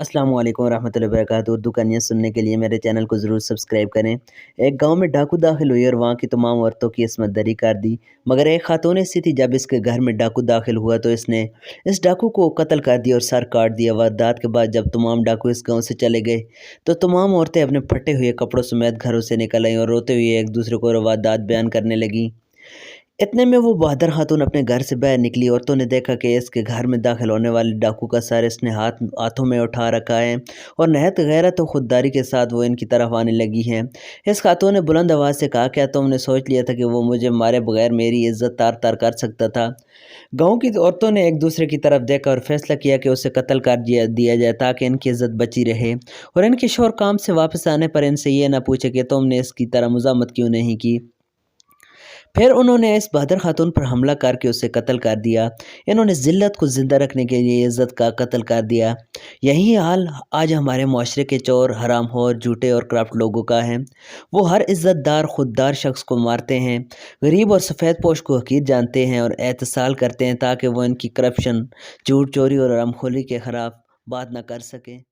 अस्सलाम वालेकुम रहमतुल्लाहि वबरकातुहू। उर्दू कहानियाँ सुनने के लिए मेरे चैनल को ज़रूर सब्सक्राइब करें। एक गांव में डाकू दाखिल हुई और वहां की तमाम औरतों की इस्मत दरी कर दी। मगर एक खातून ऐसी थी, जब इसके घर में डाकू दाखिल हुआ तो इसने इस डाकू को कत्ल कर दिया और सर काट दिया। वारदात के बाद जब तमाम डाकू इस गाँव से चले गए तो तमाम औरतें अपने फटे हुए कपड़ों समेत घरों से निकल आईं और रोते हुए एक दूसरे को वारदात बयान करने लगी। इतने में वो बहादुर खातून अपने घर से बाहर निकली। औरतों ने देखा कि इसके घर में दाखिल होने वाले डाकू का सर इसने हाथों में उठा रखा है और नहायत गैरत और खुददारी के साथ वो इनकी तरफ आने लगी है। इस खातून ने बुलंद आवाज़ से कहा, क्या तुमने सोच लिया था कि वो मुझे मारे बगैर मेरी इज्जत तार तार कर सकता था? गांव की औरतों ने एक दूसरे की तरफ देखा और फैसला किया कि उसे कत्ल कर दिया जाए ताकि इनकी इज्जत बची रहे और इनके शौहर काम से वापस आने पर इनसे ये ना पूछे कि तुमने इसकी तरह मुजामत क्यों नहीं की। फिर उन्होंने इस बहादुर खातून पर हमला करके उसे कत्ल कर दिया। इन्होंने ज़िल्लत को ज़िंदा रखने के लिए इज़्ज़त का कत्ल कर दिया। यही हाल आज हमारे माशरे के चोर, हरामखोर, झूठे और करप्ट लोगों का है। वो हर इज़्ज़तदार, खुददार शख्स को मारते हैं, गरीब और सफ़ेद पोश को हकीर जानते हैं और एहतसाल करते हैं ताकि वो इनकी करप्शन, झूठ, चोरी और हरामखोरी के ख़िलाफ़ बात ना कर सकें।